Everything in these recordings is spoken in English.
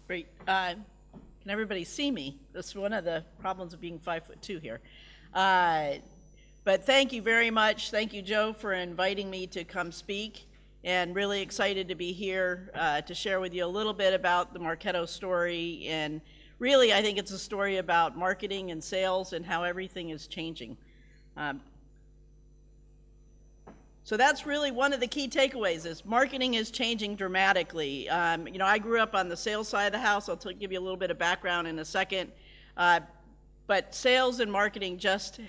Great. Can everybody see me? That's one of the problems of being 5'2" here. But thank you very much. Thank you, Joe, for inviting me to come speak. And really excited to be here to share with you a little bit about the Marketo story. And really, I think it's a story about marketing and sales and how everything is changing. So that's really one of the key takeaways is marketing is changing dramatically. I grew up on the sales side of the house. I'll give you a little bit of background in a second. But sales and marketing just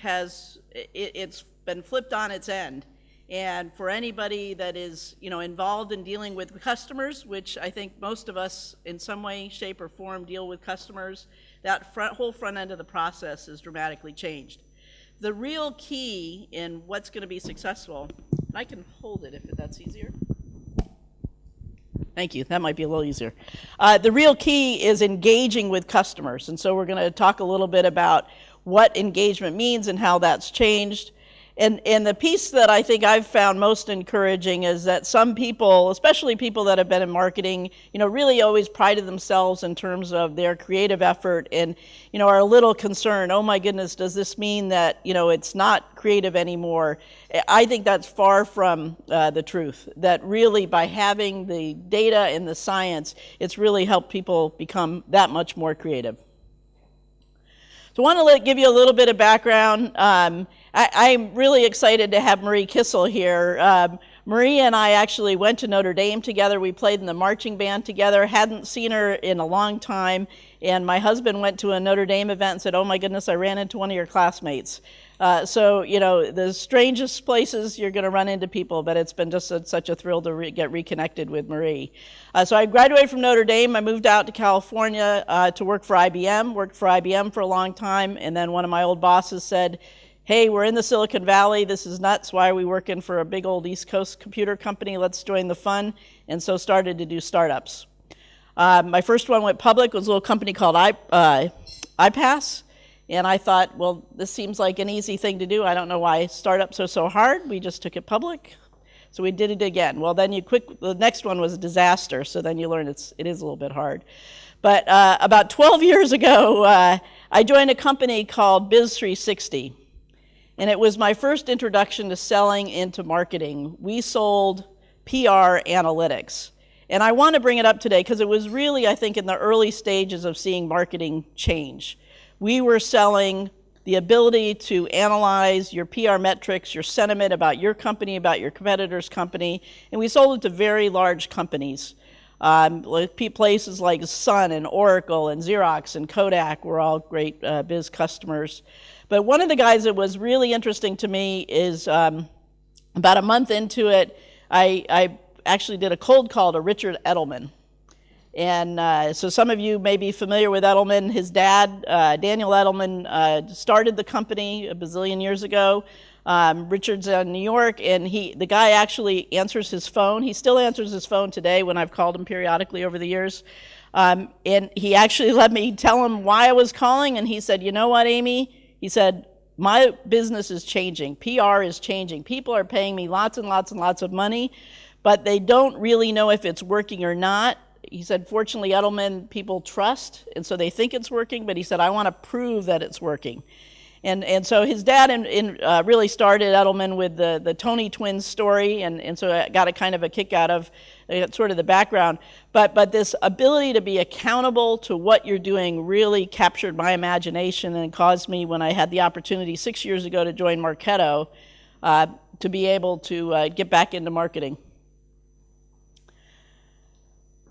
it's been flipped on its end. And for anybody that is, involved in dealing with customers, which I think most of us in some way, shape, or form deal with customers, that whole front end of the process has dramatically changed. The real key in what's going to be successful, and I can hold it if that's easier. Thank you. That might be a little easier. The real key is engaging with customers. And so we're going to talk a little bit about what engagement means and how that's changed. And the piece that I think I've found most encouraging is that some people, especially people that have been in marketing, really always prided themselves in terms of their creative effort and, are a little concerned, oh my goodness, does this mean that, it's not creative anymore? I think that's far from the truth, that really by having the data and the science, it's really helped people become that much more creative. So I want to give you a little bit of background. I'm really excited to have Marie Kissel here. Marie and I actually went to Notre Dame together. We played in the marching band together. Hadn't seen her in a long time. And my husband went to a Notre Dame event and said, oh my goodness, I ran into one of your classmates. So, the strangest places you're going to run into people, but it's been just such a thrill to get reconnected with Marie. So I graduated from Notre Dame. I moved out to California to work for IBM, worked for IBM for a long time. And then one of my old bosses said, hey, we're in the Silicon Valley. This is nuts. Why are we working for a big old East Coast computer company? Let's join the fun. And so started to do startups. My first one went public. It was a little company called iPass. And I thought, well, this seems like an easy thing to do. I don't know why startups are so hard. We just took it public. So we did it again. Well, then the next one was a disaster. So then you learn it is a little bit hard. But about 12 years ago, I joined a company called Biz360. And it was my first introduction to selling into marketing. We sold PR analytics. And I want to bring it up today because it was really, I think, in the early stages of seeing marketing change. We were selling the ability to analyze your PR metrics, your sentiment about your company, about your competitor's company, and we sold it to very large companies. Places like Sun and Oracle and Xerox and Kodak were all great biz customers. But one of the guys that was really interesting to me is about a month into it, I actually did a cold call to Richard Edelman. And so some of you may be familiar with Edelman. His dad, Daniel Edelman, started the company a bazillion years ago. Richard's in New York, and the guy actually answers his phone. He still answers his phone today when I've called him periodically over the years. And he actually let me tell him why I was calling, and he said, you know what, Amy? He said, my business is changing. PR is changing. People are paying me lots and lots and lots of money, but they don't really know if it's working or not. He said, fortunately, Edelman people trust, and so they think it's working, but he said, I want to prove that it's working. And so his dad really started Edelman with the Tony twins story, and so I got a kind of a kick out of sort of the background. But this ability to be accountable to what you're doing really captured my imagination and caused me, when I had the opportunity 6 years ago to join Marketo, to be able to get back into marketing.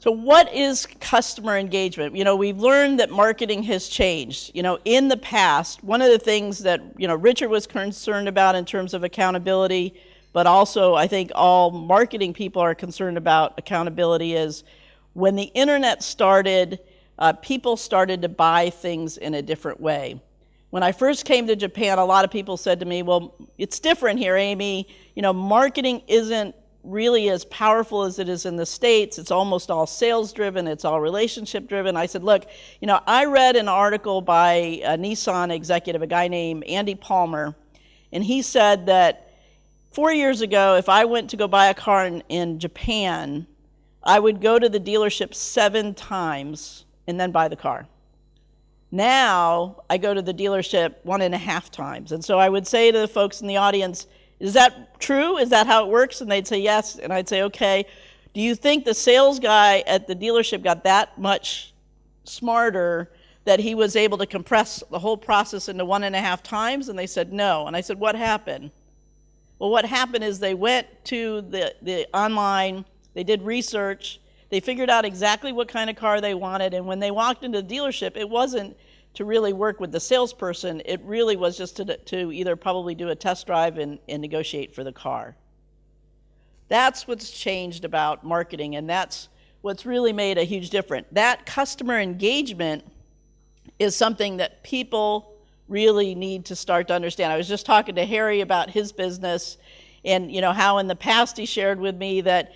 So what is customer engagement? We've learned that marketing has changed. In the past, one of the things that, Richard was concerned about in terms of accountability, but also I think all marketing people are concerned about accountability, is when the internet started, people started to buy things in a different way. When I first came to Japan, a lot of people said to me, well, it's different here, Amy. Marketing isn't really as powerful as it is in the States. It's almost all sales driven, it's all relationship driven. I said, look, I read an article by a Nissan executive, a guy named Andy Palmer, and he said that 4 years ago, if I went to go buy a car in Japan, I would go to the dealership 7 times and then buy the car. Now I go to the dealership 1.5 times. And so I would say to the folks in the audience, is that true? Is that how it works? And they'd say yes. And I'd say, okay, do you think the sales guy at the dealership got that much smarter that he was able to compress the whole process into 1.5 times? And they said no. And I said, what happened? Well, what happened is they went to the online, they did research, they figured out exactly what kind of car they wanted, and when they walked into the dealership, it wasn't to really work with the salesperson, it really was just to either probably do a test drive and negotiate for the car. That's what's changed about marketing, and that's what's really made a huge difference. That customer engagement is something that people really need to start to understand. I was just talking to Harry about his business, and how in the past he shared with me that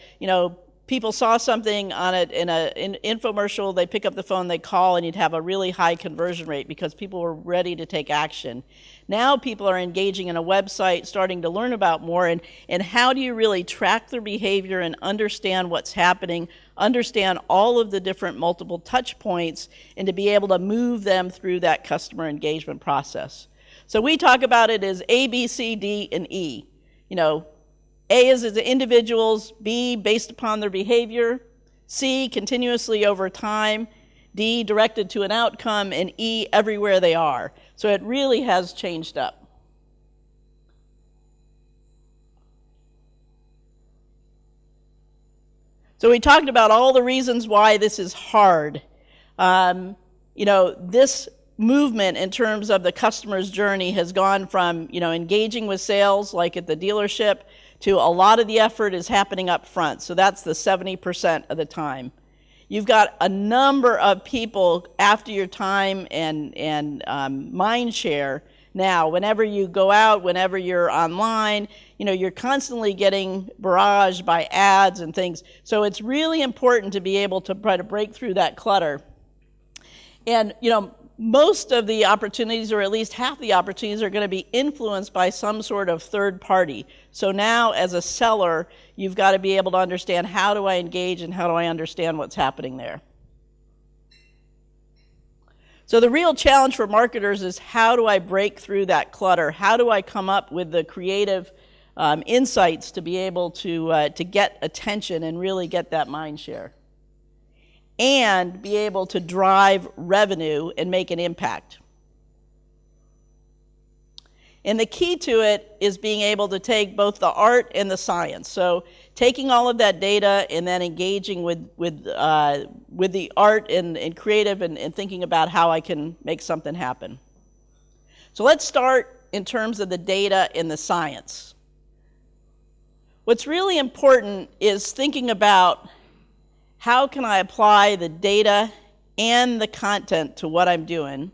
people saw something on it in an infomercial, they pick up the phone, they call, and you'd have a really high conversion rate because people were ready to take action. Now people are engaging in a website, starting to learn about more, and how do you really track their behavior and understand what's happening, understand all of the different multiple touch points, and to be able to move them through that customer engagement process. So we talk about it as A, B, C, D, and E. A is the individuals, B, based upon their behavior, C, continuously over time, D, directed to an outcome, and E, everywhere they are. So it really has changed up. So we talked about all the reasons why this is hard. This movement in terms of the customer's journey has gone from, engaging with sales, like at the dealership, to a lot of the effort is happening up front. So that's the 70% of the time. You've got a number of people after your time and mind share. Now, whenever you go out, whenever you're online, you're constantly getting barraged by ads and things. So it's really important to be able to try to break through that clutter. And, most of the opportunities, or at least half the opportunities, are going to be influenced by some sort of third party. So now, as a seller, you've got to be able to understand, how do I engage and how do I understand what's happening there? So the real challenge for marketers is, how do I break through that clutter? How do I come up with the creative insights to be able to get attention and really get that mind share? And be able to drive revenue and make an impact. And the key to it is being able to take both the art and the science. So taking all of that data and then engaging with the art and creative and thinking about how I can make something happen. So let's start in terms of the data and the science. What's really important is thinking about, how can I apply the data and the content to what I'm doing?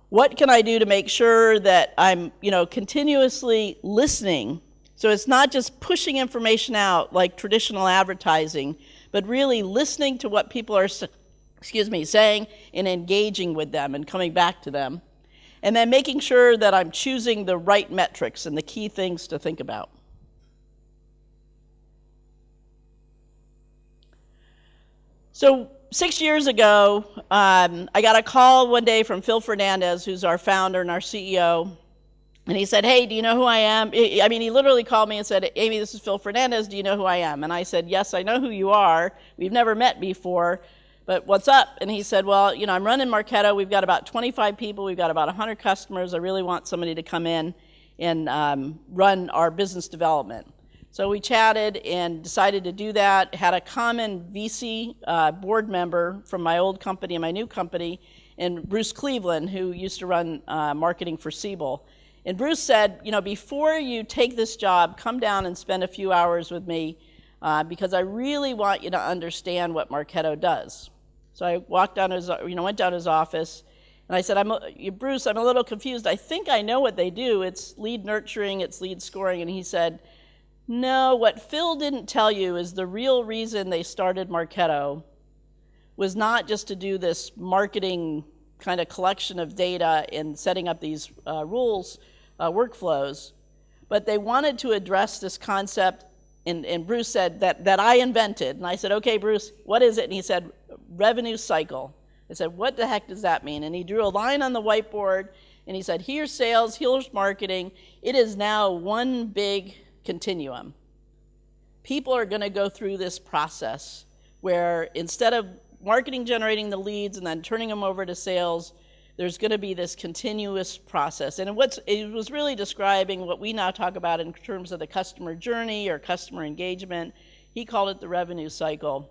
What can I do to make sure that I'm, continuously listening? So it's not just pushing information out like traditional advertising, but really listening to what people are, saying and engaging with them and coming back to them. And then making sure that I'm choosing the right metrics and the key things to think about. So 6 years ago, I got a call one day from Phil Fernandez, who's our founder and our CEO, and he said, hey, do you know who I am? He literally called me and said, Amy, this is Phil Fernandez, do you know who I am? And I said, yes, I know who you are. We've never met before, but what's up? And he said, well, I'm running Marketo. We've got about 25 people. We've got about 100 customers. I really want somebody to come in and run our business development. So we chatted and decided to do that, had a common VC board member from my old company and my new company, and Bruce Cleveland, who used to run marketing for Siebel. And Bruce said, before you take this job, come down and spend a few hours with me because I really want you to understand what Marketo does. So I walked down went down to his office, and I said, Bruce, I'm a little confused. I think I know what they do. It's lead nurturing, it's lead scoring. And he said, no, what Phil didn't tell you is the real reason they started Marketo was not just to do this marketing kind of collection of data and setting up these rules, workflows, but they wanted to address this concept, and Bruce said that I invented. And I said, okay, Bruce, what is it? And he said, revenue cycle. I said, what the heck does that mean? And he drew a line on the whiteboard, and he said, here's sales, here's marketing. It is now one big continuum. People are going to go through this process where instead of marketing generating the leads and then turning them over to sales, there's going to be this continuous process. And it was really describing what we now talk about in terms of the customer journey or customer engagement. He called it the revenue cycle.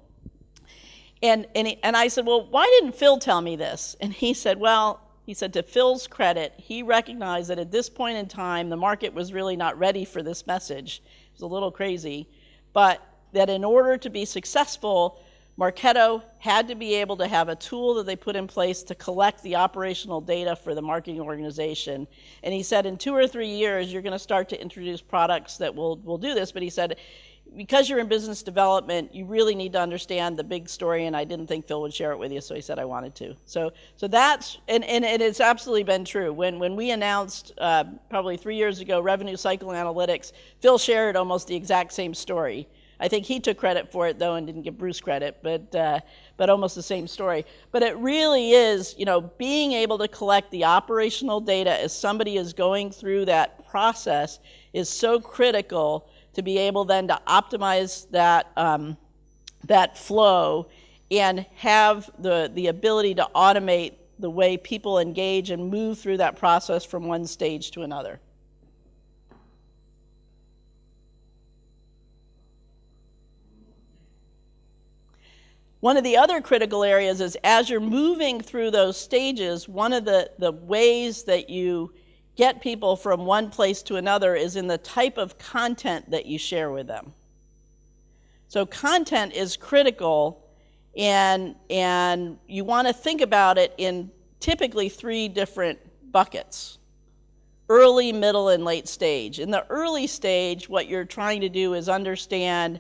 And I said, well, why didn't Phil tell me this? And he said, well, to Phil's credit, he recognized that at this point in time, the market was really not ready for this message. It was a little crazy, but that in order to be successful, Marketo had to be able to have a tool that they put in place to collect the operational data for the marketing organization. And he said in 2 or 3 years, you're going to start to introduce products that will do this. But he said, because you're in business development, you really need to understand the big story, and I didn't think Phil would share it with you, so he said I wanted to. So that's, and it's absolutely been true. When we announced probably 3 years ago revenue cycle analytics, Phil shared almost the exact same story. I think he took credit for it, though, and didn't give Bruce credit, but almost the same story. But it really is, being able to collect the operational data as somebody is going through that process is so critical to be able then to optimize that flow and have the ability to automate the way people engage and move through that process from one stage to another. One of the other critical areas is as you're moving through those stages, one of the ways that you get people from one place to another is in the type of content that you share with them. So content is critical, and you want to think about it in typically 3 different buckets: early, middle, and late stage. In the early stage, what you're trying to do is understand,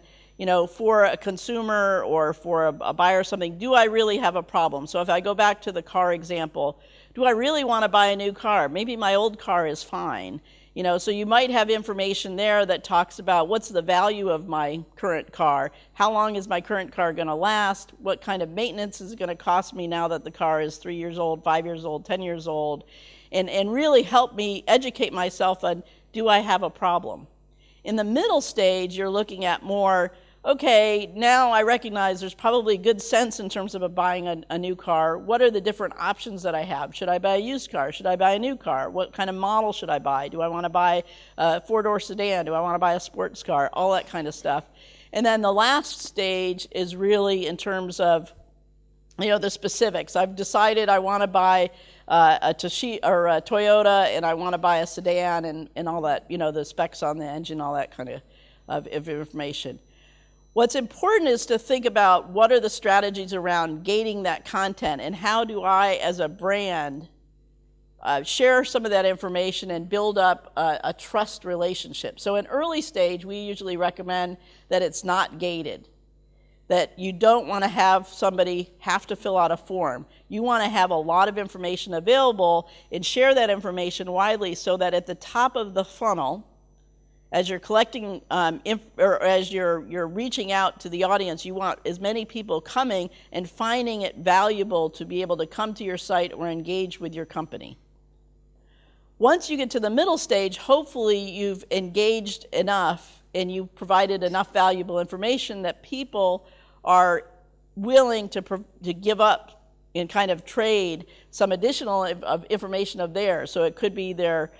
for a consumer or for a buyer or something, do I really have a problem? So if I go back to the car example, do I really want to buy a new car? Maybe my old car is fine. So you might have information there that talks about what's the value of my current car? How long is my current car going to last? What kind of maintenance is it going to cost me now that the car is 3 years old, 5 years old, 10 years old? And really help me educate myself on, do I have a problem? In the middle stage, you're looking at more, okay, now I recognize there's probably good sense in terms of buying a new car. What are the different options that I have? Should I buy a used car? Should I buy a new car? What kind of model should I buy? Do I want to buy a 4-door sedan? Do I want to buy a sports car? All that kind of stuff. And then the last stage is really in terms of, the specifics. I've decided I want to buy a Toyota, and I want to buy a sedan and all that, the specs on the engine, all that kind of information. What's important is to think about what are the strategies around gating that content, and how do I, as a brand, share some of that information and build up a trust relationship. So in early stage, we usually recommend that it's not gated, that you don't want to have somebody have to fill out a form. You want to have a lot of information available and share that information widely so that at the top of the funnel, as you're collecting, or as you're reaching out to the audience, you want as many people coming and finding it valuable to be able to come to your site or engage with your company. Once you get to the middle stage, hopefully you've engaged enough and you've provided enough valuable information that people are willing to give up and kind of trade some additional information of theirs. So it could be their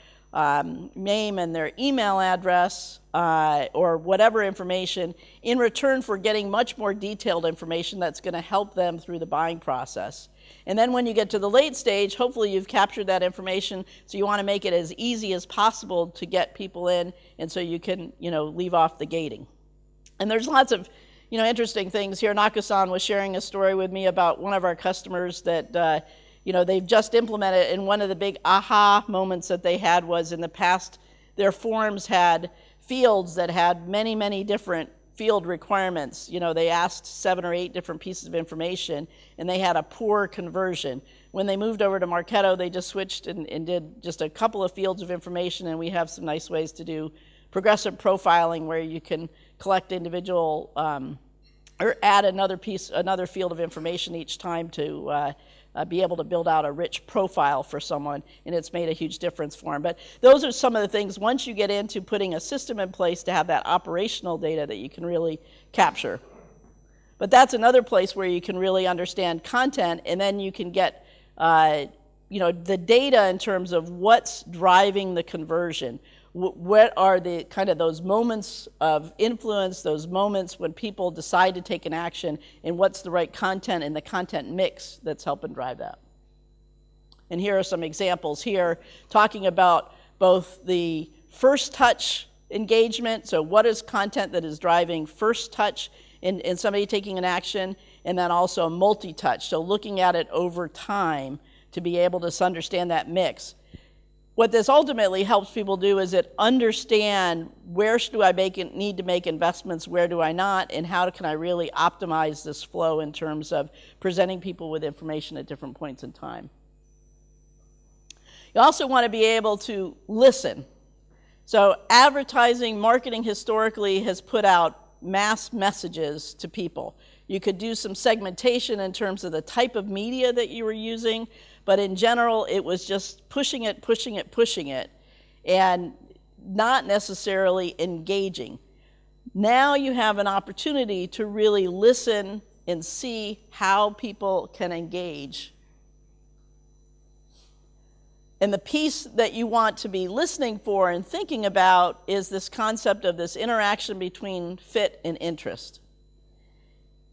name and their email address or whatever information in return for getting much more detailed information that's going to help them through the buying process. And then when you get to the late stage, hopefully you've captured that information, so you want to make it as easy as possible to get people in, and so you can leave off the gating. And there's lots of interesting things here. Naka-san was sharing a story with me about one of our customers that they've just implemented, and one of the big aha moments that they had was in the past, their forms had fields that had many, many different field requirements. They asked 7 or 8 different pieces of information, and they had a poor conversion. When they moved over to Marketo, they just switched and did just a couple of fields of information, and we have some nice ways to do progressive profiling where you can collect individual or add another field of information each time to be able to build out a rich profile for someone, and it's made a huge difference for them. But those are some of the things, once you get into putting a system in place to have that operational data that you can really capture. But that's another place where you can really understand content, and then you can get the data in terms of what's driving the conversion. What are the kind of those moments of influence, those moments when people decide to take an action, and what's the right content and the content mix that's helping drive that. And here are some examples here talking about both the first touch engagement, so what is content that is driving first touch in somebody taking an action, and then also multi-touch, so looking at it over time to be able to understand that mix. What this ultimately helps people do is it understand where do I need to make investments, where do I not, and how can I really optimize this flow in terms of presenting people with information at different points in time. You also want to be able to listen. So advertising, marketing historically has put out mass messages to people. You could do some segmentation in terms of the type of media that you were using, but in general, it was just pushing it, and not necessarily engaging. Now you have an opportunity to really listen and see how people can engage. And the piece that you want to be listening for and thinking about is this concept of this interaction between fit and interest.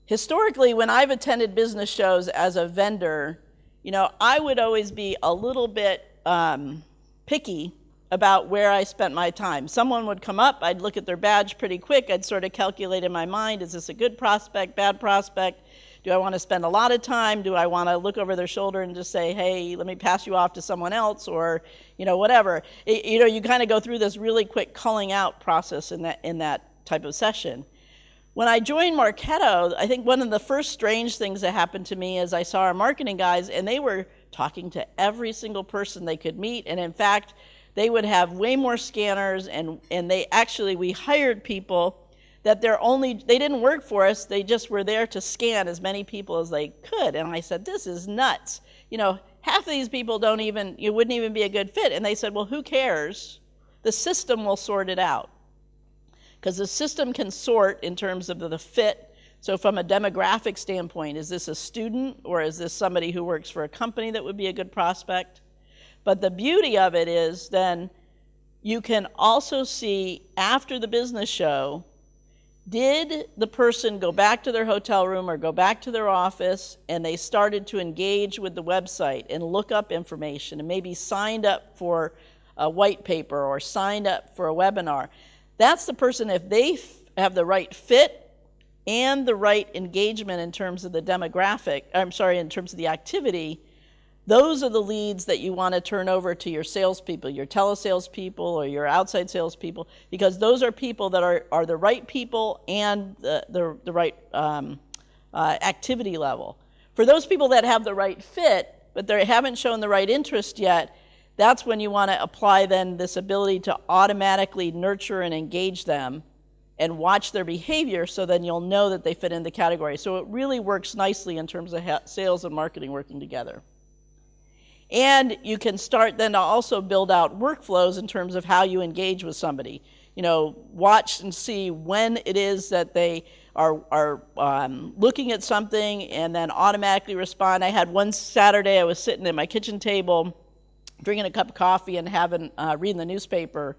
Historically, when I've attended business shows as a vendor, I would always be a little bit picky about where I spent my time. Someone would come up, I'd look at their badge pretty quick, I'd sort of calculate in my mind, is this a good prospect, bad prospect? Do I want to spend a lot of time? Do I want to look over their shoulder and just say, hey, let me pass you off to someone else, or whatever? You kind of go through this really quick culling out process in that type of session. When I joined Marketo, I think one of the first strange things that happened to me is I saw our marketing guys, and they were talking to every single person they could meet, and in fact, they would have way more scanners, and we hired people that they didn't work for us, they just were there to scan as many people as they could. And I said, this is nuts. Half of these people wouldn't even be a good fit. And they said, well, who cares? The system will sort it out. Because the system can sort in terms of the fit. So from a demographic standpoint, is this a student, or is this somebody who works for a company that would be a good prospect? But the beauty of it is then you can also see after the business show, did the person go back to their hotel room or go back to their office, and they started to engage with the website and look up information and maybe signed up for a white paper or signed up for a webinar? That's the person, if they have the right fit and the right engagement in terms of the in terms of the activity, those are the leads that you want to turn over to your salespeople, your telesalespeople or your outside salespeople, because those are people that are the right people and the right activity level. For those people that have the right fit, but they haven't shown the right interest yet, that's when you want to apply then this ability to automatically nurture and engage them and watch their behavior, so then you'll know that they fit in the category. So it really works nicely in terms of sales and marketing working together. And you can start then to also build out workflows in terms of how you engage with somebody. Watch and see when it is that they are looking at something and then automatically respond. I had one Saturday, I was sitting at my kitchen table, drinking a cup of coffee and reading the newspaper.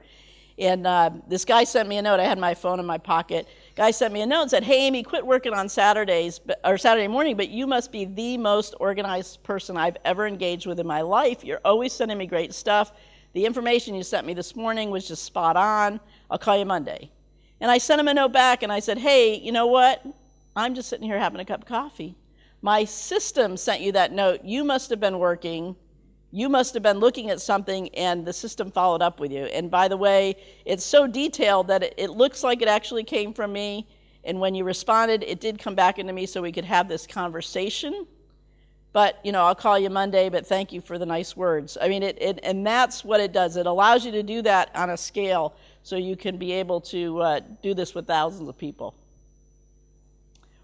And this guy sent me a note. I had my phone in my pocket. Guy sent me a note and said, hey, Amy, quit working on Saturday morning, but you must be the most organized person I've ever engaged with in my life. You're always sending me great stuff. The information you sent me this morning was just spot on. I'll call you Monday. And I sent him a note back and I said, hey, you know what? I'm just sitting here having a cup of coffee. My system sent you that note. You must have been working. You must have been looking at something, and the system followed up with you. And by the way, it's so detailed that it looks like it actually came from me, and when you responded, it did come back into me so we could have this conversation. But, I'll call you Monday, but thank you for the nice words. I mean, and that's what it does. It allows you to do that on a scale so you can be able to do this with thousands of people.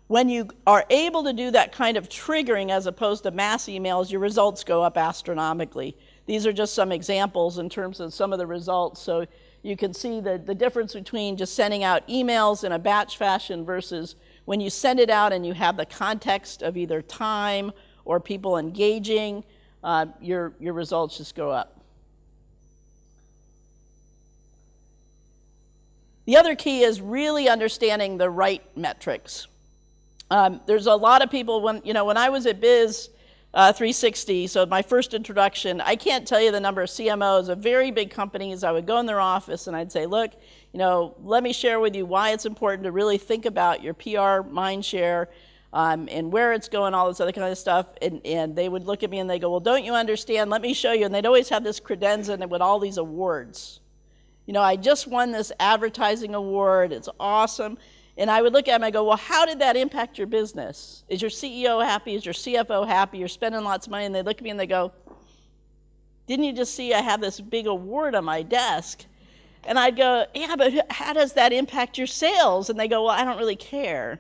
When you are able to do that kind of triggering as opposed to mass emails, your results go up astronomically. These are just some examples in terms of some of the results. So you can see the difference between just sending out emails in a batch fashion versus when you send it out and you have the context of either time or people engaging, your results just go up. The other key is really understanding the right metrics. There's a lot of people, when I was at Biz 360, so my first introduction, I can't tell you the number of CMOs of very big companies. I would go in their office and I'd say, look, let me share with you why it's important to really think about your PR mind share and where it's going, all this other kind of stuff. And they would look at me and they go, well, don't you understand? Let me show you. And they'd always have this credenza with all these awards. I just won this advertising award. It's awesome. And I would look at them and I go, well, how did that impact your business? Is your CEO happy? Is your CFO happy? You're spending lots of money. And they look at me and they go, didn't you just see I have this big award on my desk? And I'd go, yeah, but how does that impact your sales? And they go, well, I don't really care.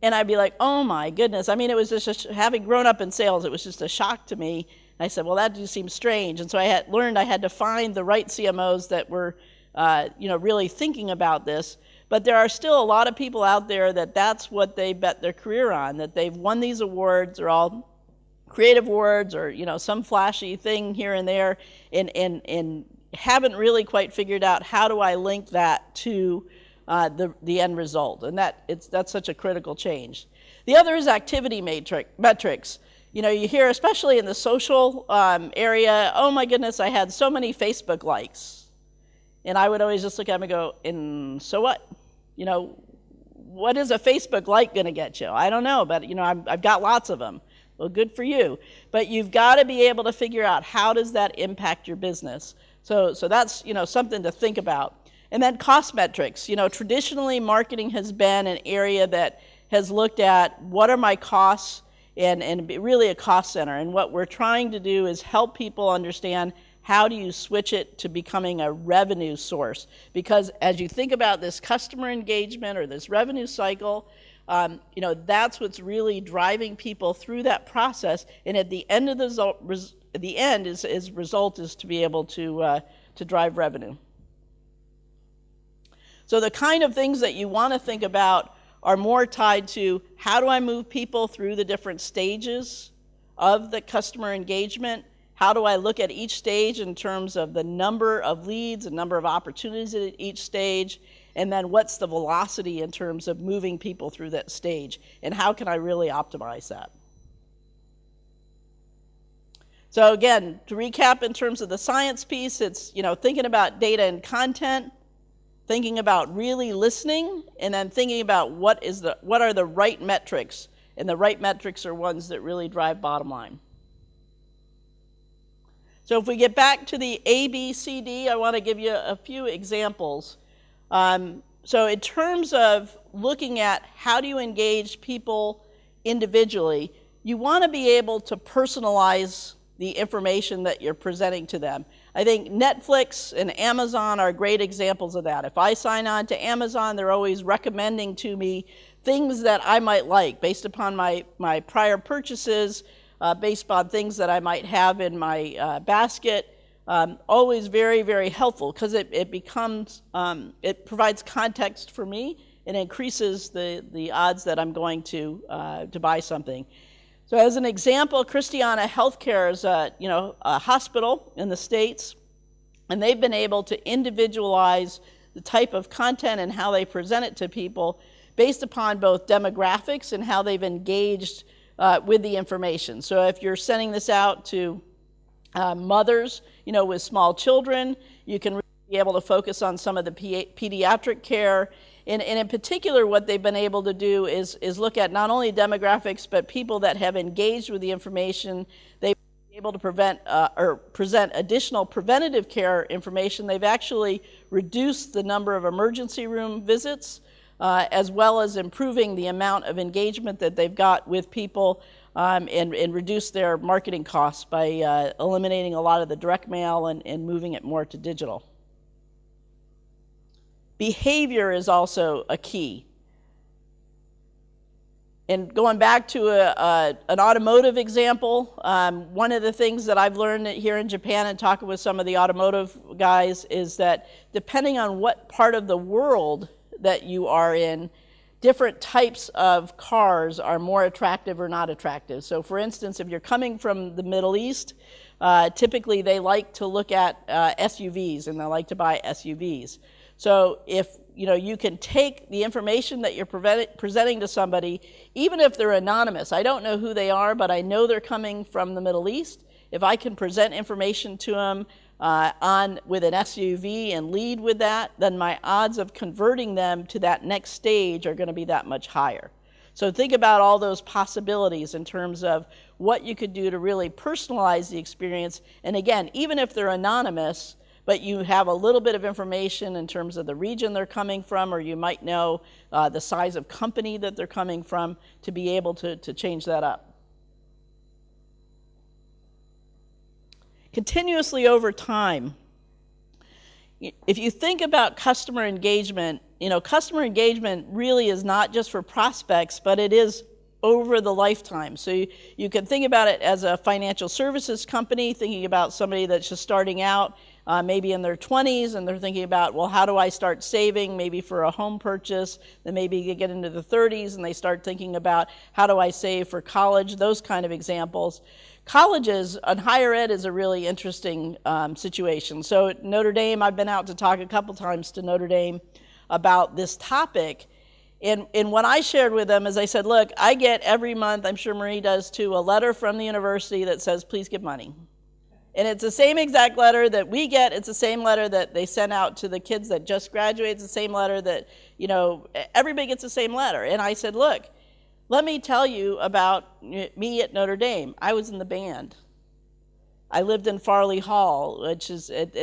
And I'd be like, oh my goodness. I mean, it was just, having grown up in sales, it was just a shock to me. And I said, well, that just seems strange. And so I had learned I had to find the right CMOs that were, really thinking about this. But there are still a lot of people out there that's what they bet their career on, that they've won these awards. They're all creative awards or, some flashy thing here and there, and haven't really quite figured out how do I link that to the end result. And that's such a critical change. The other is activity metrics. You hear, especially in the social area, oh my goodness, I had so many Facebook likes. And I would always just look at them and go, and so what? What is a Facebook like going to get you? I don't know, but I've got lots of them. Well, good for you. But you've got to be able to figure out how does that impact your business. So that's something to think about. And then cost metrics. Traditionally marketing has been an area that has looked at what are my costs and really a cost center. And what we're trying to do is help people understand how do you switch it to becoming a revenue source? Because as you think about this customer engagement or this revenue cycle, that's what's really driving people through that process. And at the end of the end result is to be able to drive revenue. So the kind of things that you want to think about are more tied to how do I move people through the different stages of the customer engagement. How do I look at each stage in terms of the number of leads, the number of opportunities at each stage, and then what's the velocity in terms of moving people through that stage, and how can I really optimize that? So again, to recap in terms of the science piece, it's thinking about data and content, thinking about really listening, and then thinking about what are the right metrics, and the right metrics are ones that really drive bottom line. So if we get back to the ABCD, I want to give you a few examples. So in terms of looking at how do you engage people individually, you want to be able to personalize the information that you're presenting to them. I think Netflix and Amazon are great examples of that. If I sign on to Amazon, they're always recommending to me things that I might like based upon my prior purchases, based on things that I might have in my basket. Always very, very helpful because it provides context for me and increases the odds that I'm going to buy something. So as an example, Christiana Healthcare is a hospital in the States, and they've been able to individualize the type of content and how they present it to people based upon both demographics and how they've engaged with the information. So if you're sending this out to mothers, with small children, you can really be able to focus on some of the pediatric care. And in particular, what they've been able to do is look at not only demographics, but people that have engaged with the information. They've been able to present additional preventative care information. They've actually reduced the number of emergency room visits, as well as improving the amount of engagement that they've got with people, and reduce their marketing costs by eliminating a lot of the direct mail and moving it more to digital. Behavior is also a key. And going back to an automotive example, one of the things that I've learned here in Japan and talking with some of the automotive guys is that depending on what part of the world that you are in, different types of cars are more attractive or not attractive. So for instance, if you're coming from the Middle East, typically they like to look at SUVs and they like to buy SUVs. So if you can take the information that you're presenting to somebody, even if they're anonymous. I don't know who they are, but I know they're coming from the Middle East. If I can present information to them with an SUV and lead with that, then my odds of converting them to that next stage are going to be that much higher. So think about all those possibilities in terms of what you could do to really personalize the experience. And again, even if they're anonymous, but you have a little bit of information in terms of the region they're coming from, or you might know the size of company that they're coming from, to be able to change that up. Continuously over time, if you think about customer engagement, customer engagement really is not just for prospects, but it is over the lifetime. So you can think about it as a financial services company, thinking about somebody that's just starting out, maybe in their 20s, and they're thinking about, well, how do I start saving, maybe for a home purchase? Then maybe they get into the 30s and they start thinking about, how do I save for college? Those kind of examples. Colleges and higher ed is a really interesting situation. So at Notre Dame, I've been out to talk a couple times to Notre Dame about this topic. And what I shared with them is I said, look, I get every month, I'm sure Marie does too, a letter from the university that says, please give money. And it's the same exact letter that we get. It's the same letter that they send out to the kids that just graduated. It's the same letter that, everybody gets the same letter. And I said, look, let me tell you about me at Notre Dame. I was in the band. I lived in Farley Hall, which is at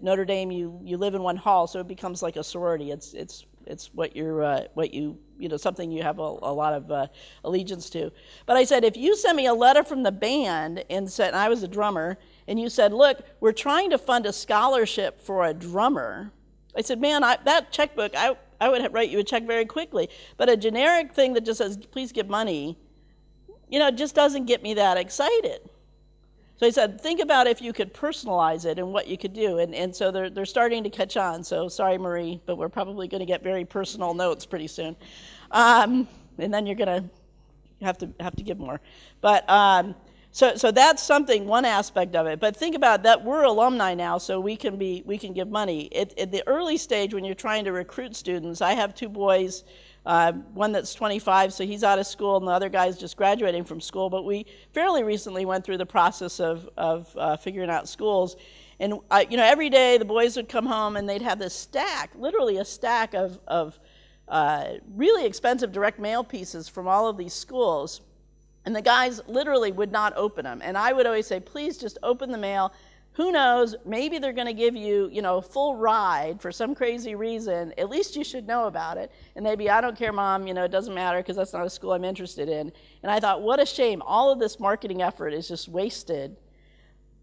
Notre Dame. You live in one hall, so it becomes like a sorority. It's what you something you have a lot of allegiance to. But I said, if you send me a letter from the band and I was a drummer, and you said, look, we're trying to fund a scholarship for a drummer. I said, man, that checkbook, I would write you a check very quickly. But a generic thing that just says, please give money, just doesn't get me that excited. So I said, think about if you could personalize it and what you could do. And so they're starting to catch on. So sorry, Marie, but we're probably going to get very personal notes pretty soon. And then you're going to have to give more. But so that's one aspect of it. But think about that, we're alumni now, so we can give money. At the early stage, when you're trying to recruit students, I have two boys, one that's 25, so he's out of school, and the other guy's just graduating from school. But we fairly recently went through the process of figuring out schools. And every day the boys would come home and they'd have this stack, literally a stack of really expensive direct mail pieces from all of these schools. And the guys literally would not open them. And I would always say, please just open the mail. Who knows, maybe they're going to give you, a full ride for some crazy reason. At least you should know about it. And they'd be, I don't care, Mom, it doesn't matter because that's not a school I'm interested in. And I thought, what a shame. All of this marketing effort is just wasted.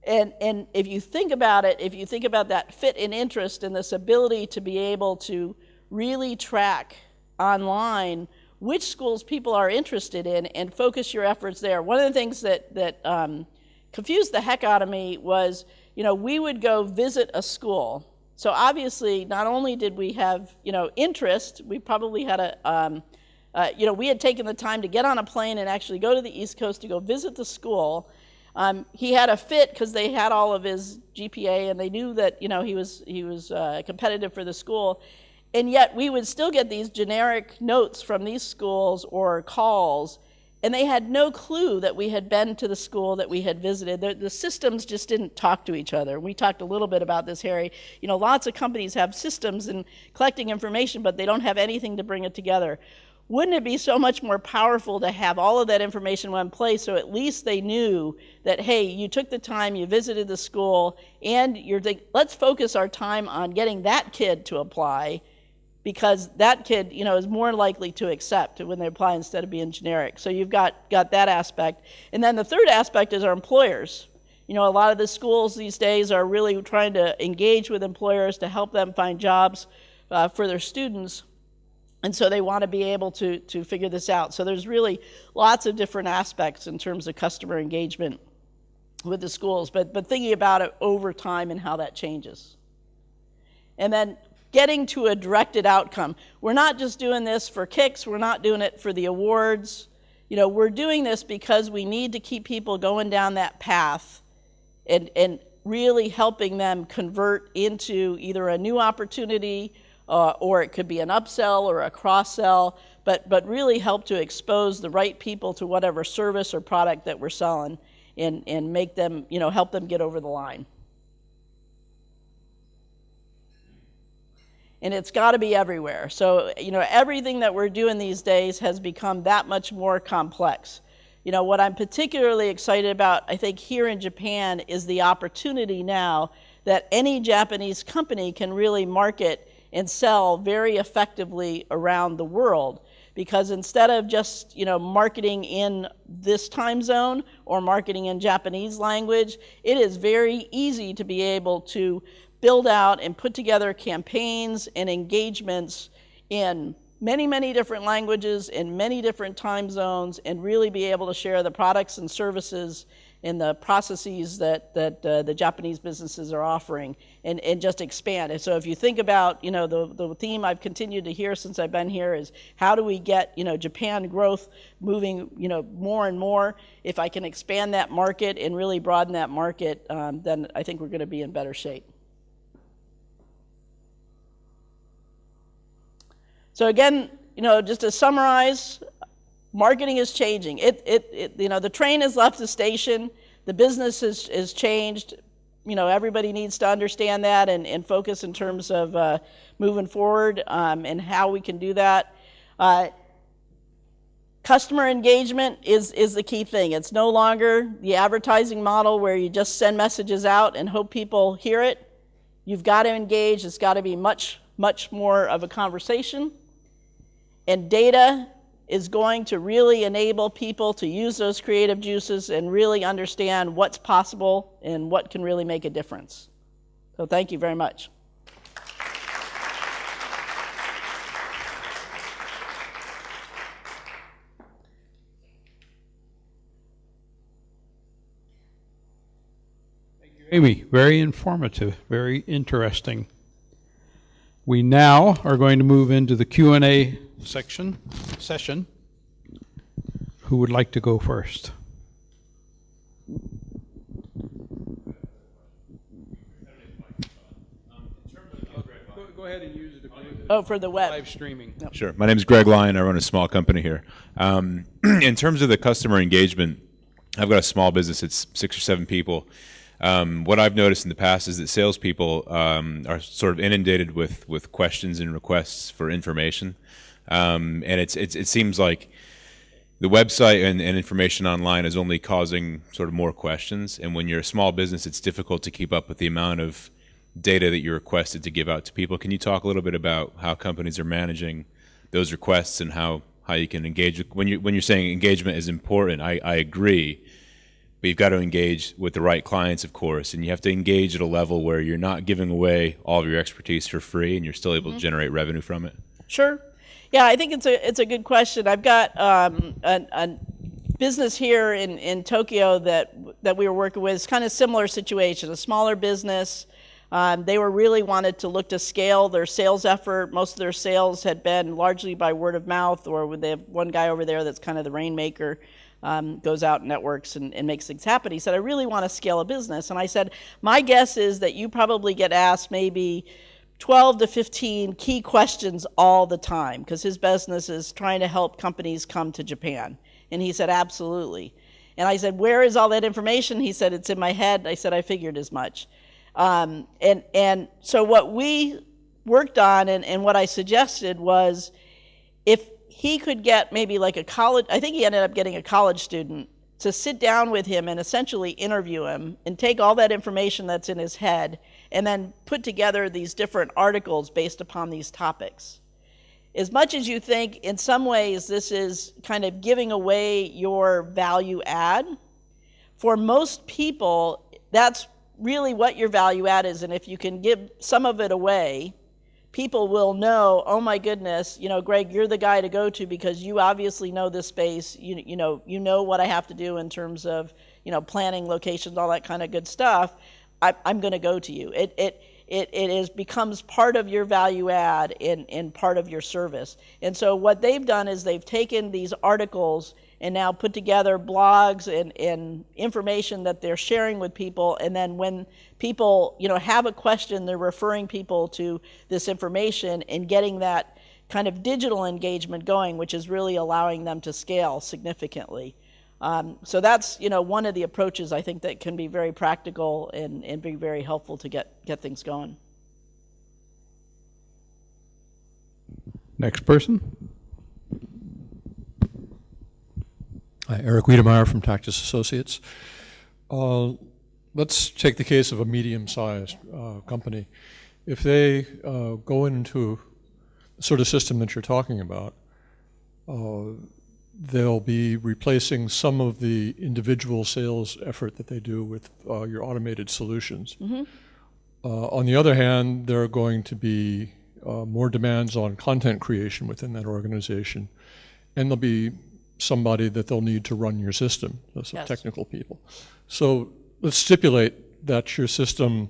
And if you think about it, if you think about that fit and interest and this ability to be able to really track online which schools people are interested in and focus your efforts there. One of the things that confused the heck out of me was, we would go visit a school. So obviously, not only did we have, interest, we probably had we had taken the time to get on a plane and actually go to the East Coast to go visit the school. He had a fit because they had all of his GPA and they knew that, he was competitive for the school. And yet we would still get these generic notes from these schools or calls, and they had no clue that we had been to the school that we had visited. The systems just didn't talk to each other. We talked a little bit about this, Harry. Lots of companies have systems in collecting information, but they don't have anything to bring it together. Wouldn't it be so much more powerful to have all of that information in one place so at least they knew that, hey, you took the time, you visited the school, and let's focus our time on getting that kid to apply, because that kid, is more likely to accept when they apply instead of being generic. So you've got that aspect. And then the third aspect is our employers. A lot of the schools these days are really trying to engage with employers to help them find jobs for their students. And so they want to be able to figure this out. So there's really lots of different aspects in terms of customer engagement with the schools, but thinking about it over time and how that changes. And then getting to a directed outcome. We're not just doing this for kicks, we're not doing it for the awards. We're doing this because we need to keep people going down that path and really helping them convert into either a new opportunity or it could be an upsell or a cross-sell, but really help to expose the right people to whatever service or product that we're selling and make them, help them get over the line. And it's got to be everywhere. So, everything that we're doing these days has become that much more complex. What I'm particularly excited about, I think, here in Japan is the opportunity now that any Japanese company can really market and sell very effectively around the world. Because instead of just, marketing in this time zone or marketing in Japanese language, it is very easy to be able to build out and put together campaigns and engagements in many, many different languages in many different time zones and really be able to share the products and services and the processes that the Japanese businesses are offering and just expand. And so if you think about, the theme I've continued to hear since I've been here is how do we get, Japan growth moving, more and more. If I can expand that market and really broaden that market, then I think we're going to be in better shape. So again, just to summarize, marketing is changing. The train has left the station. The business is changed. Everybody needs to understand that and focus in terms of moving forward and how we can do that. Customer engagement is the key thing. It's no longer the advertising model where you just send messages out and hope people hear it. You've got to engage. It's got to be much, much more of a conversation. And data is going to really enable people to use those creative juices and really understand what's possible and what can really make a difference. So thank you very much. Thank you, Amy. Very informative, very interesting. We now are going to move into the Q&A session. Who would like to go first? Go ahead and use it. For the web. Live streaming. Yep. Sure. My name is Greg Lyon. I run a small company here. In terms of the customer engagement, I've got a small business. It's 6 or 7 people. What I've noticed in the past is that salespeople are sort of inundated with questions and requests for information, and it seems like the website and information online is only causing sort of more questions. And when you're a small business, it's difficult to keep up with the amount of data that you're requested to give out to people. Can you talk a little bit about how companies are managing those requests and how you can engage? When you're saying engagement is important, I agree. But you've got to engage with the right clients, of course, and you have to engage at a level where you're not giving away all of your expertise for free and you're still able to generate revenue from it. Sure. Yeah, I think it's a good question. I've got a business here in Tokyo that we were working with. It's kind of similar situation, a smaller business. They were really wanted to look to scale their sales effort. Most of their sales had been largely by word of mouth, or they have one guy over there that's kind of the rainmaker. Goes out and networks and makes things happen. He said, I really want to scale a business. And I said, my guess is that you probably get asked maybe 12 to 15 key questions all the time, because his business is trying to help companies come to Japan. And he said, absolutely. And I said, where is all that information? He said, it's in my head. I said, I figured as much. And so what we worked on and what I suggested was, if he could get maybe like a college, I think he ended up getting a college student to sit down with him and essentially interview him and take all that information that's in his head and then put together these different articles based upon these topics. As much as you think in some ways this is kind of giving away your value add, for most people, that's really what your value add is. And if you can give some of it away people will know, oh my goodness, Greg, you're the guy to go to because you obviously know this space. You know what I have to do in terms of, planning, locations, all that kind of good stuff. I'm going to go to you. It becomes part of your value add in part of your service. And so what they've done is they've taken these articles and now put together blogs and information that they're sharing with people. And then when people, have a question, they're referring people to this information and getting that kind of digital engagement going, which is really allowing them to scale significantly. So that's, one of the approaches I think that can be very practical and be very helpful to get things going. Next person. Hi, Eric Wiedemeyer from Tactus Associates. Let's take the case of a medium-sized company. If they go into the sort of system that you're talking about, they'll be replacing some of the individual sales effort that they do with your automated solutions. Mm-hmm. On the other hand, there are going to be more demands on content creation within that organization, and there'll be somebody that they'll need to run your system, some Yes. technical people. So let's stipulate that your system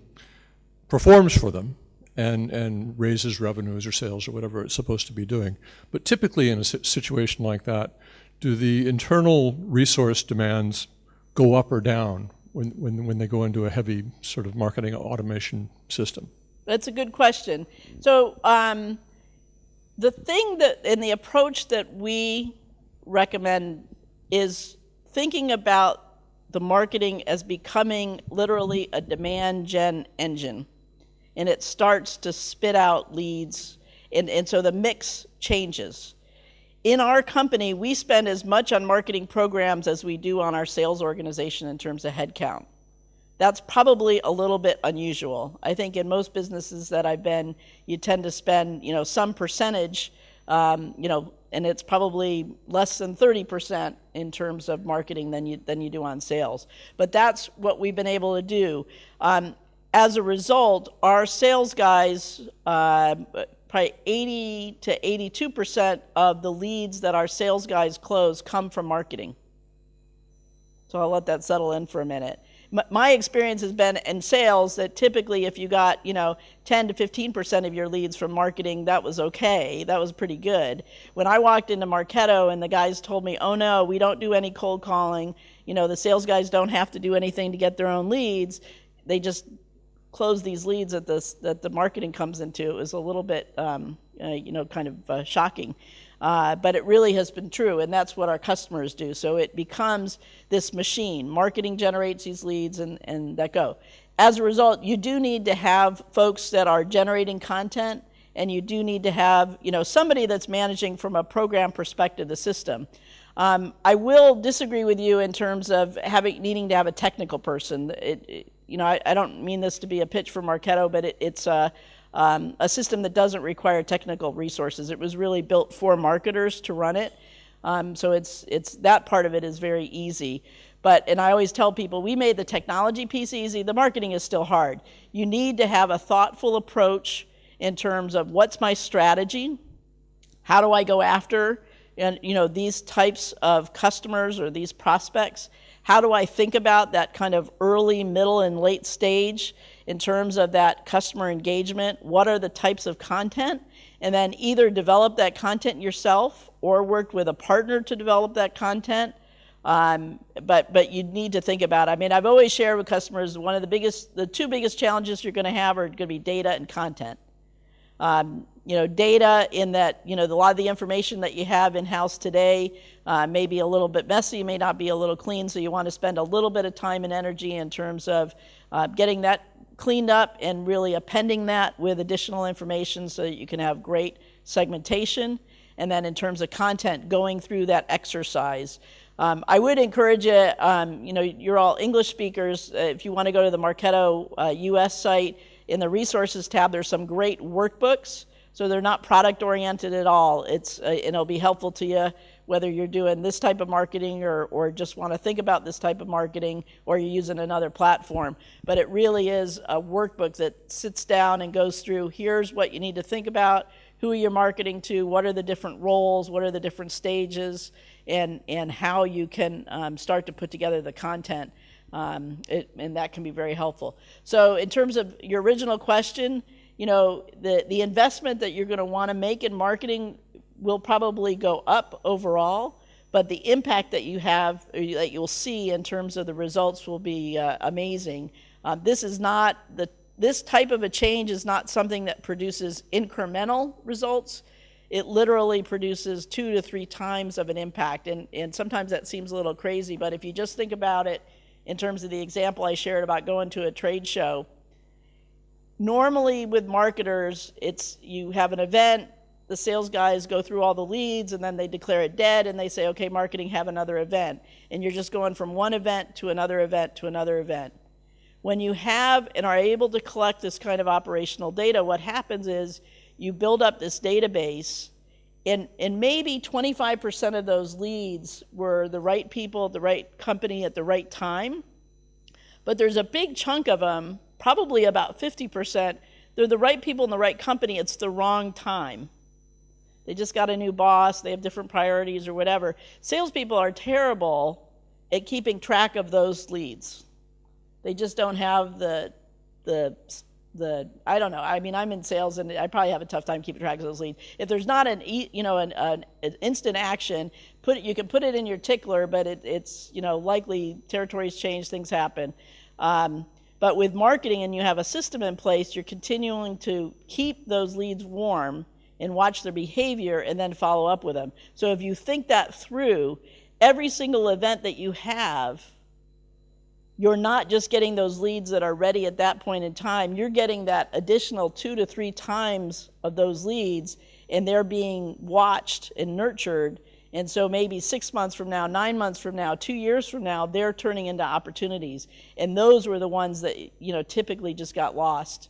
performs for them and raises revenues or sales or whatever it's supposed to be doing. But typically in a situation like that, do the internal resource demands go up or down when they go into a heavy sort of marketing automation system? That's a good question. So the thing that, and the approach that we recommend is thinking about the marketing as becoming literally a demand gen engine. And it starts to spit out leads, and so the mix changes. In our company, we spend as much on marketing programs as we do on our sales organization in terms of headcount. That's probably a little bit unusual. I think in most businesses that I've been, you tend to spend, some percentage, and it's probably less than 30% in terms of marketing than you do on sales. But that's what we've been able to do. As a result, our sales guys, probably 80 to 82% of the leads that our sales guys close come from marketing. So I'll let that settle in for a minute. My experience has been in sales that typically if you got 10 to 15% of your leads from marketing, that was okay. That was pretty good. When I walked into Marketo and the guys told me, oh no, we don't do any cold calling, the sales guys don't have to do anything to get their own leads, they just close these leads that the marketing comes into. It was a little bit kind of shocking. But it really has been true, and that's what our customers do. So it becomes this machine. Marketing generates these leads and that go. As a result, you do need to have folks that are generating content, and you do need to have somebody that's managing from a program perspective the system. I will disagree with you in terms of needing to have a technical person. I don't mean this to be a pitch for Marketo, but it's a system that doesn't require technical resources. It was really built for marketers to run it. So it's that part of it is very easy. And I always tell people, we made the technology piece easy. The marketing is still hard. You need to have a thoughtful approach in terms of what's my strategy? How do I go after these types of customers or these prospects? How do I think about that kind of early, middle, and late stage in terms of that customer engagement? What are the types of content? And then either develop that content yourself or work with a partner to develop that content. But you need to think about it. I've always shared with customers the two biggest challenges you're going to have are going to be data and content. Data in that, a lot of the information that you have in-house today may be a little bit messy, may not be a little clean, so you want to spend a little bit of time and energy in terms of getting that cleaned up and really appending that with additional information so that you can have great segmentation. And then in terms of content, going through that exercise. I would encourage you, you're all English speakers, if you want to go to the Marketo US site, in the resources tab, there's some great workbooks. So they're not product oriented at all. And it'll be helpful to you whether you're doing this type of marketing or just want to think about this type of marketing, or you're using another platform. But it really is a workbook that sits down and goes through, here's what you need to think about, who are you marketing to, what are the different roles, what are the different stages, and how you can start to put together the content. And that can be very helpful. So in terms of your original question, you know, the investment that you're going to want to make in marketing will probably go up overall, but the impact that you have, or that you'll see in terms of the results, will be amazing. This type of a change is not something that produces incremental results. It literally produces 2 to 3 times of an impact, and sometimes that seems a little crazy, but if you just think about it in terms of the example I shared about going to a trade show, normally with marketers, you have an event, the sales guys go through all the leads, and then they declare it dead, and they say, okay, marketing, have another event. And you're just going from one event to another event to another event. When you have and are able to collect this kind of operational data, what happens is you build up this database, and maybe 25% of those leads were the right people at the right company at the right time. But there's a big chunk of them, probably about 50%, they're the right people in the right company, it's the wrong time. They just got a new boss, they have different priorities or whatever. Salespeople are terrible at keeping track of those leads. They just don't have the I don't know. I mean, I'm in sales, and I probably have a tough time keeping track of those leads. If there's not an instant action, you can put it in your tickler, but it's likely territories change, things happen. But with marketing, and you have a system in place, you're continuing to keep those leads warm and watch their behavior, and then follow up with them. So if you think that through, every single event that you have, you're not just getting those leads that are ready at that point in time, you're getting that additional 2 to 3 times of those leads, and they're being watched and nurtured. And so maybe 6 months from now, 9 months from now, 2 years from now, they're turning into opportunities. And those were the ones that typically just got lost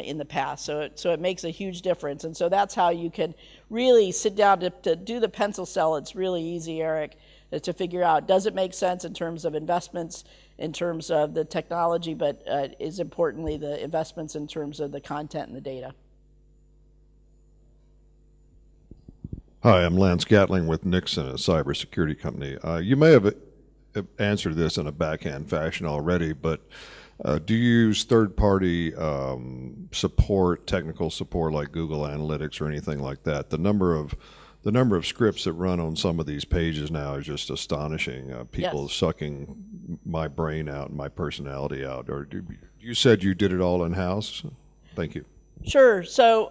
in the past. So it makes a huge difference. And so that's how you can really sit down to do the pencil sell. It's really easy, Eric, to figure out, does it make sense in terms of investments, in terms of the technology, but is importantly the investments in terms of the content and the data. Hi, I'm Lance Gatling with Nixon, a cybersecurity company. You may have answered this in a backhand fashion already, but do you use third-party support, technical support like Google Analytics or anything like that? The number of scripts that run on some of these pages now is just astonishing. People Yes. sucking my brain out and my personality out. Or you said you did it all in-house? Thank you. Sure. So,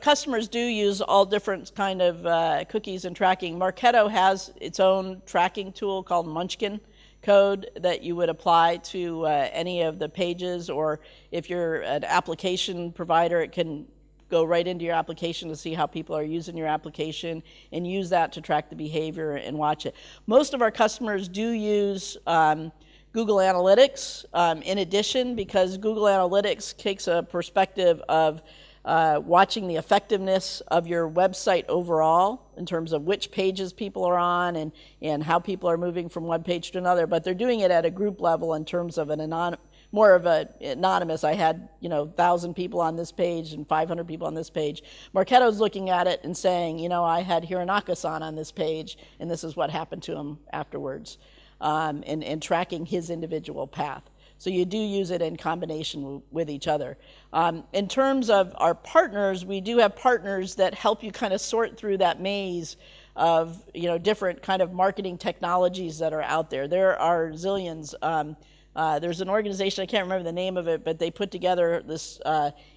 customers do use all different kind of cookies and tracking. Marketo has its own tracking tool called Munchkin code that you would apply to any of the pages, or if you're an application provider, it can go right into your application to see how people are using your application and use that to track the behavior and watch it. Most of our customers do use Google Analytics in addition, because Google Analytics takes a perspective of watching the effectiveness of your website overall in terms of which pages people are on and how people are moving from one page to another, but they're doing it at a group level in terms of more of an anonymous. I had 1,000 people on this page and 500 people on this page. Marketo's looking at it and saying, I had Hironaka-san on this page, and this is what happened to him afterwards, and tracking his individual path. So you do use it in combination with each other. In terms of our partners, we do have partners that help you kind of sort through that maze of different kind of marketing technologies that are out there. There are zillions. There's an organization, I can't remember the name of it, but they put together this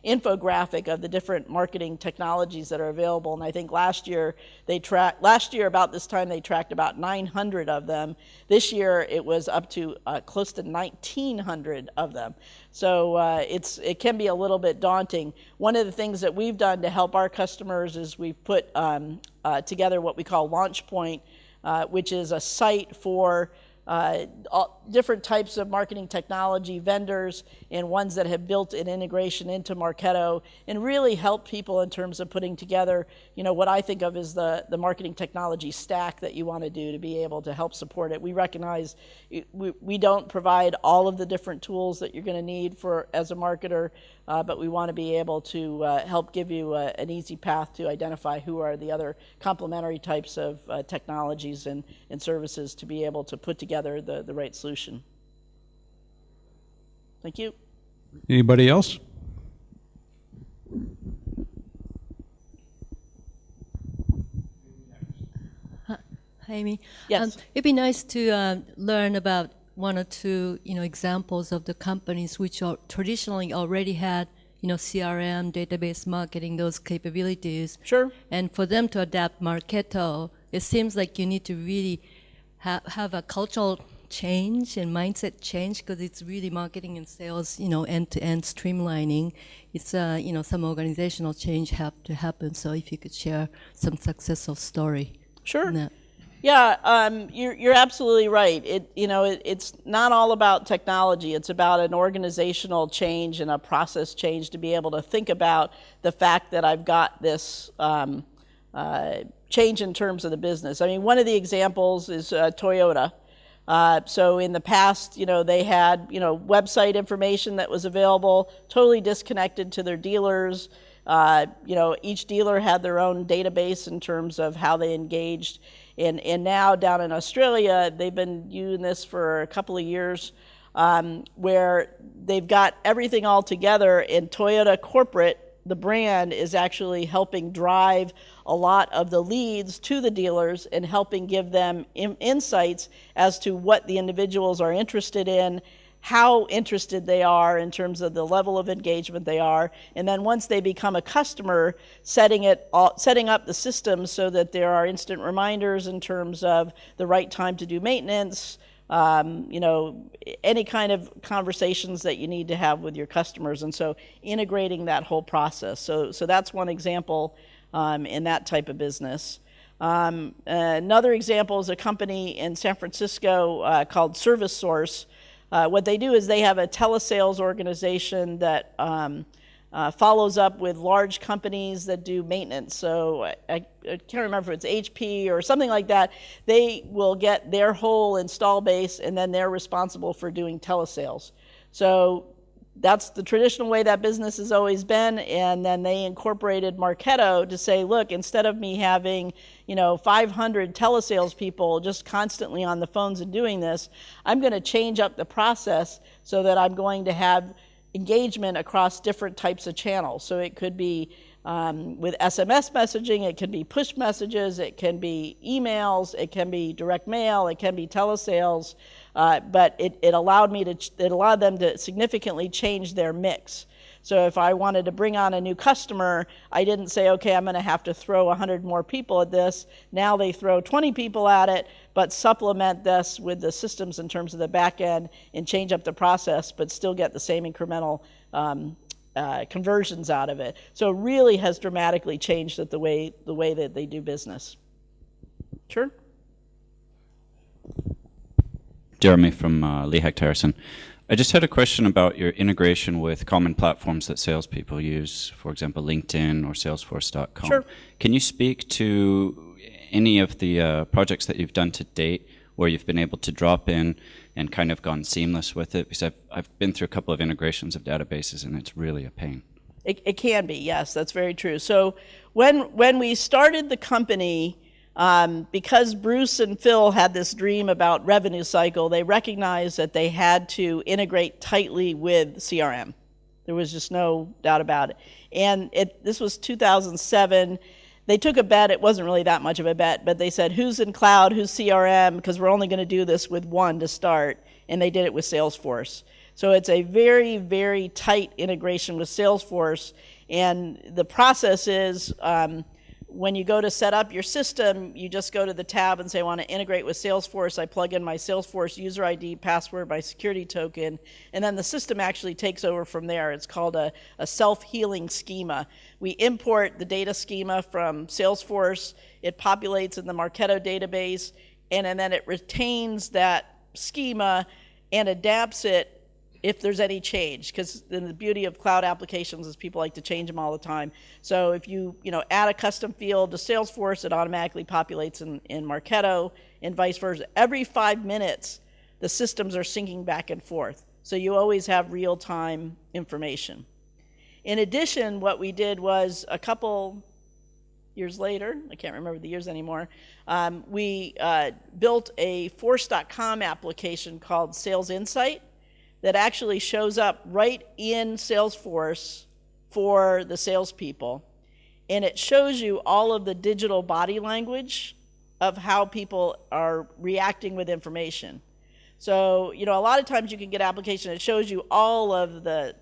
infographic of the different marketing technologies that are available. And I think last year about this time they tracked about 900 of them. This year it was up to close to 1,900 of them. So it can be a little bit daunting. One of the things that we've done to help our customers is we've put together what we call Launch Point, which is a site for different types of marketing technology vendors and ones that have built an integration into Marketo, and really help people in terms of putting together, what I think of as the marketing technology stack that you want to do to be able to help support it. We recognize we don't provide all of the different tools that you're going to need as a marketer, but we want to be able to help give you an easy path to identify who are the other complementary types of technologies and services to be able to put together the right solution. Thank you. Anybody else? Hi, Amy. Yes. It'd be nice to learn about one or two, examples of the companies which are traditionally already had, CRM, database marketing, those capabilities. Sure. And for them to adapt Marketo, it seems like you need to really have a cultural change and mindset change, because it's really marketing and sales, end-to-end streamlining. It's, some organizational change have to happen. So if you could share some successful story. Sure. on that. Yeah, you're absolutely right. It's not all about technology. It's about an organizational change and a process change to be able to think about the fact that I've got this change in terms of the business. I mean, one of the examples is Toyota. So in the past, they had, website information that was available, totally disconnected to their dealers. Each dealer had their own database in terms of how they engaged. And now down in Australia, they've been using this for a couple of years, where they've got everything all together, and Toyota Corporate, the brand, is actually helping drive a lot of the leads to the dealers and helping give them insights as to what the individuals are interested in, how interested they are in terms of the level of engagement they are, and then once they become a customer, setting up the system so that there are instant reminders in terms of the right time to do maintenance, any kind of conversations that you need to have with your customers, and so integrating that whole process. So that's one example in that type of business. Another example is a company in San Francisco called ServiceSource. What they do is they have a telesales organization that follows up with large companies that do maintenance. So I can't remember if it's HP or something like that. They will get their whole install base, and then they're responsible for doing telesales. So that's the traditional way that business has always been, and then they incorporated Marketo to say, look, instead of me having 500 telesales people just constantly on the phones and doing this, I'm going to change up the process so that I'm going to have engagement across different types of channels. So it could be with SMS messaging, it can be push messages, it can be emails, it can be direct mail, it can be telesales, but it allowed them to significantly change their mix. So if I wanted to bring on a new customer, I didn't say, okay, I'm going to have to throw 100 more people at this. Now they throw 20 people at it, but supplement this with the systems in terms of the back end and change up the process, but still get the same incremental conversions out of it. So it really has dramatically changed the way that they do business. Sure. Jeremy from Lehigh Harrison. I just had a question about your integration with common platforms that salespeople use, for example, LinkedIn or Salesforce.com. Sure. Can you speak to any of the projects that you've done to date where you've been able to drop in and kind of gone seamless with it? Because I've been through a couple of integrations of databases, and it's really a pain. It can be, yes, that's very true. So when we started the company, because Bruce and Phil had this dream about revenue cycle, they recognized that they had to integrate tightly with CRM. There was just no doubt about it. And this was 2007. They took a bet. It wasn't really that much of a bet, but they said, who's in cloud, who's CRM, because we're only going to do this with one to start. And they did it with Salesforce. So it's a very, very tight integration with Salesforce. And the process is, when you go to set up your system, you just go to the tab and say, I want to integrate with Salesforce. I plug in my Salesforce user ID, password, my security token, and then the system actually takes over from there. It's called a self-healing schema. We import the data schema from Salesforce. It populates in the Marketo database, and then it retains that schema and adapts it if there's any change, because then the beauty of cloud applications is people like to change them all the time. So if you add a custom field to Salesforce, it automatically populates in Marketo, and vice versa. Every 5 minutes, the systems are syncing back and forth. So you always have real-time information. In addition, what we did was a couple years later, I can't remember the years anymore, we built a Force.com application called Sales Insight that actually shows up right in Salesforce for the salespeople. And it shows you all of the digital body language of how people are reacting with information. So, a lot of times you can get application that shows you all of the,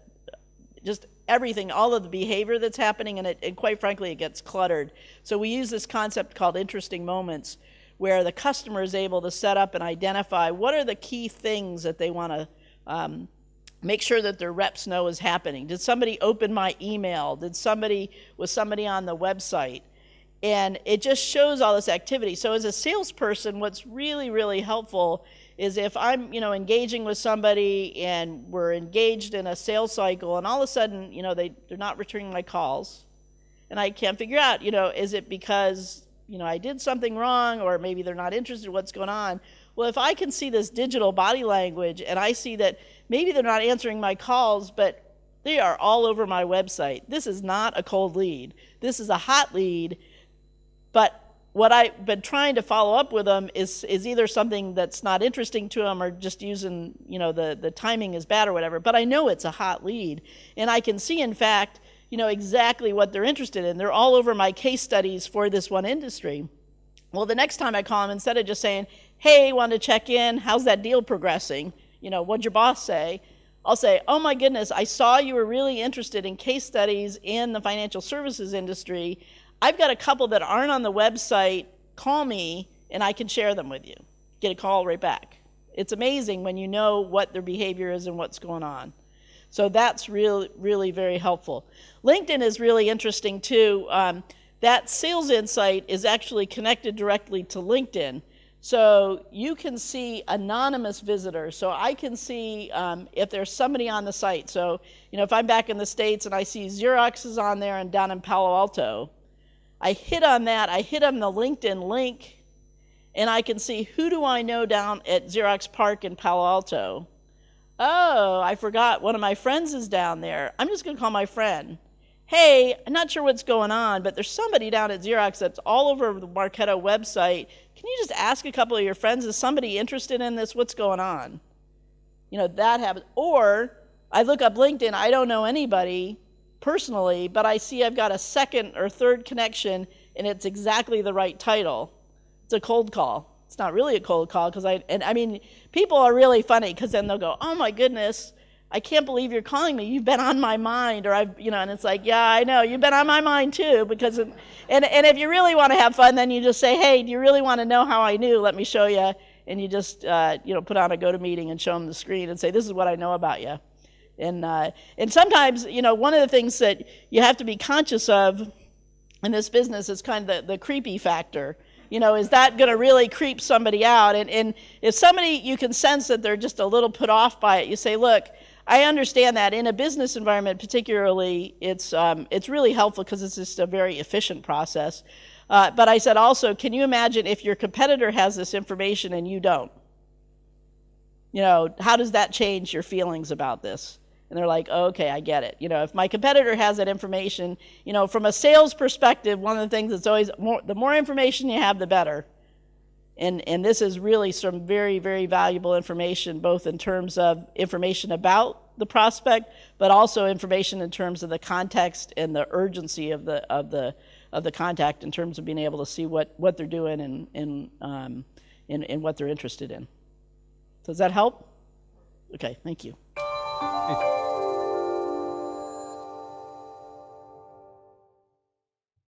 just everything, all of the behavior that's happening, and quite frankly, it gets cluttered. So we use this concept called interesting moments, where the customer is able to set up and identify what are the key things that they want to make sure that their reps know is happening. Did somebody open my email? Was somebody on the website? And it just shows all this activity. So as a salesperson, what's really, really helpful is if I'm, engaging with somebody and we're engaged in a sales cycle, and all of a sudden, they're not returning my calls, and I can't figure out, is it because, I did something wrong, or maybe they're not interested in what's going on. Well, if I can see this digital body language, and I see that maybe they're not answering my calls, but they are all over my website. This is not a cold lead. This is a hot lead. But what I've been trying to follow up with them is either something that's not interesting to them, or just using, the timing is bad or whatever. But I know it's a hot lead. And I can see, in fact, exactly what they're interested in. They're all over my case studies for this one industry. Well, the next time I call them, instead of just saying, hey, wanted to check in, how's that deal progressing? What'd your boss say? I'll say, oh my goodness, I saw you were really interested in case studies in the financial services industry. I've got a couple that aren't on the website. Call me and I can share them with you. Get a call right back. It's amazing when you know what their behavior is and what's going on. So that's really, really very helpful. LinkedIn is really interesting too. That Sales Insight is actually connected directly to LinkedIn. So you can see anonymous visitors. So I can see if there's somebody on the site. So, if I'm back in the States and I see Xerox is on there and down in Palo Alto, I hit on that, I hit on the LinkedIn link, and I can see who do I know down at Xerox Park in Palo Alto. Oh, I forgot, one of my friends is down there. I'm just going to call my friend. Hey, I'm not sure what's going on, but there's somebody down at Xerox that's all over the Marketo website. Can you just ask a couple of your friends, is somebody interested in this? What's going on? That happens. Or I look up LinkedIn, I don't know anybody personally, but I see I've got a second or third connection, and it's exactly the right title. It's a cold call. It's not really a cold call, because people are really funny, because then they'll go, oh my goodness, I can't believe you're calling me. You've been on my mind, or and it's like, yeah, I know, you've been on my mind too, because, and if you really want to have fun, then you just say, hey, do you really want to know how I knew? Let me show you, and you just, put on a go-to-meeting and show them the screen and say, this is what I know about you. And sometimes, one of the things that you have to be conscious of in this business is kind of the creepy factor. Is that going to really creep somebody out? And if somebody, you can sense that they're just a little put off by it, you say, look, I understand that in a business environment particularly, it's really helpful because it's just a very efficient process. But I said also, can you imagine if your competitor has this information and you don't? How does that change your feelings about this? And they're like, oh, okay, I get it. If my competitor has that information, from a sales perspective, one of the things that's always the more information you have, the better. And this is really some very, very valuable information, both in terms of information about the prospect, but also information in terms of the context and the urgency of the contact, in terms of being able to see what they're doing and what they're interested in. Does that help? Okay, thank you.